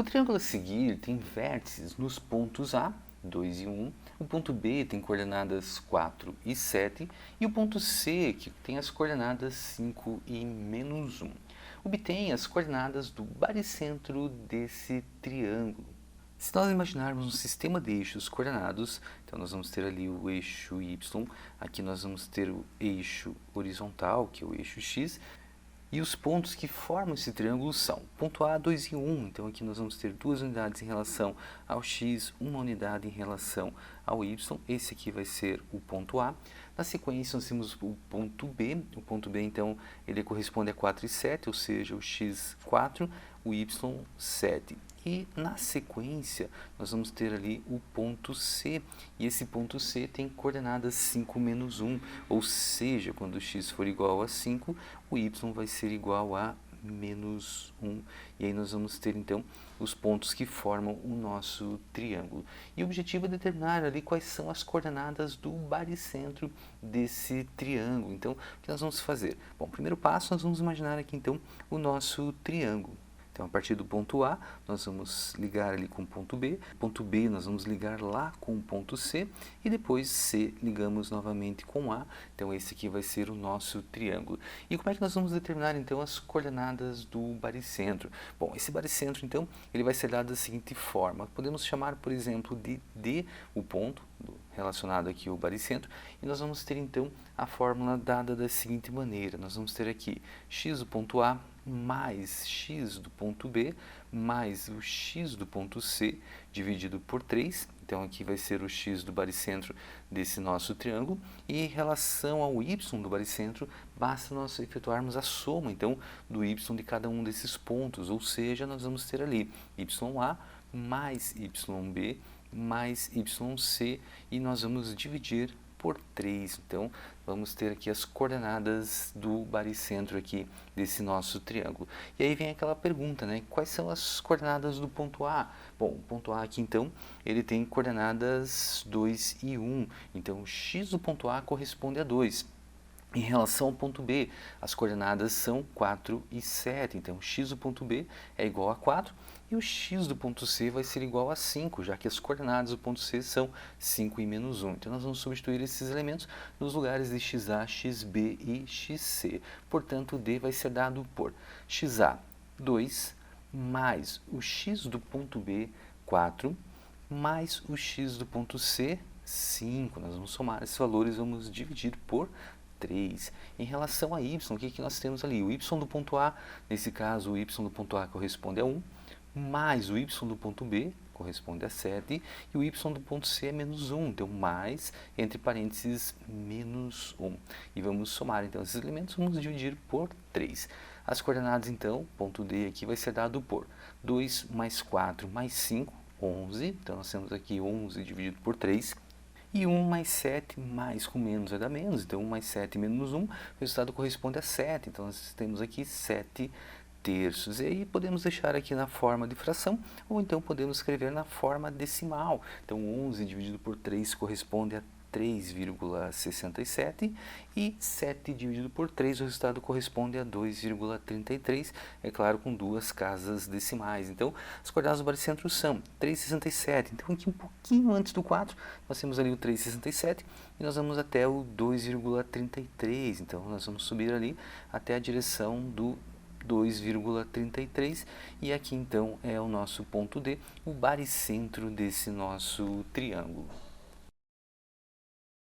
O triângulo a seguir tem vértices nos pontos A, 2 e 1, o ponto B tem coordenadas 4 e 7 e o ponto C, que tem as coordenadas 5 e menos 1. Obtenha as coordenadas do baricentro desse triângulo. Se nós imaginarmos um sistema de eixos coordenados, então nós vamos ter ali o eixo y, aqui nós vamos ter o eixo horizontal, que é o eixo x, e os pontos que formam esse triângulo são ponto A, 2 e 1, então aqui nós vamos ter duas unidades em relação ao x, uma unidade em relação ao y, esse aqui vai ser o ponto A. Na sequência nós temos o ponto B então ele corresponde a 4 e 7, ou seja, o x 4, o y 7. E na sequência nós vamos ter ali o ponto C, e esse ponto C tem coordenadas 5 menos 1, ou seja, quando o x for igual a 5, o y vai ser igual a menos 1. E aí nós vamos ter então os pontos que formam o nosso triângulo. E o objetivo é determinar ali quais são as coordenadas do baricentro desse triângulo. Então, o que nós vamos fazer? Bom, primeiro passo, nós vamos imaginar aqui então o nosso triângulo. Então, a partir do ponto A, nós vamos ligar ali com o ponto B nós vamos ligar lá com o ponto C, e depois C ligamos novamente com A, então esse aqui vai ser o nosso triângulo. E como é que nós vamos determinar então as coordenadas do baricentro? Bom, esse baricentro então, ele vai ser dado da seguinte forma, podemos chamar por exemplo de D, o ponto relacionado aqui ao baricentro, e nós vamos ter então a fórmula dada da seguinte maneira, nós vamos ter aqui x do ponto A mais x do ponto B mais o x do ponto C dividido por 3, então aqui vai ser o x do baricentro desse nosso triângulo, e em relação ao y do baricentro, basta nós efetuarmos a soma então do y de cada um desses pontos, ou seja, nós vamos ter ali YA mais YB mais YC, e nós vamos dividir por 3, então vamos ter aqui as coordenadas do baricentro aqui desse nosso triângulo. E aí vem aquela pergunta, né? Quais são as coordenadas do ponto A? Bom, o ponto A aqui então, ele tem coordenadas 2 e 1, então o x do ponto A corresponde a 2. Em relação ao ponto B, as coordenadas são 4 e 7, então o x do ponto B é igual a 4 e o x do ponto C vai ser igual a 5, já que as coordenadas do ponto C são 5 e menos 1. Então nós vamos substituir esses elementos nos lugares de xa, xb e xc. Portanto, o D vai ser dado por xa, 2, mais o x do ponto B, 4, mais o x do ponto C, 5. Nós vamos somar esses valores e vamos dividir por 3. Em relação a y, o que nós temos ali? O y do ponto A, nesse caso o y do ponto A corresponde a 1, mais o y do ponto B corresponde a 7, e o y do ponto C é menos 1, então mais, entre parênteses, menos 1. E vamos somar então esses elementos, vamos dividir por 3. As coordenadas então, ponto D aqui vai ser dado por 2 mais 4 mais 5, 11, então nós temos aqui 11 dividido por 3, e 1 mais 7 mais com menos vai dar menos, então 1 mais 7 menos 1, o resultado corresponde a 7, então nós temos aqui 7 terços. E aí podemos deixar aqui na forma de fração, ou então podemos escrever na forma decimal. Então 11 dividido por 3 corresponde a 3,67 e 7 dividido por 3, o resultado corresponde a 2,33, é claro, com duas casas decimais. Então, as coordenadas do baricentro são 3,67, então aqui um pouquinho antes do 4, nós temos ali o 3,67 e nós vamos até o 2,33, então nós vamos subir ali até a direção do 2,33, e aqui então é o nosso ponto D, o baricentro desse nosso triângulo.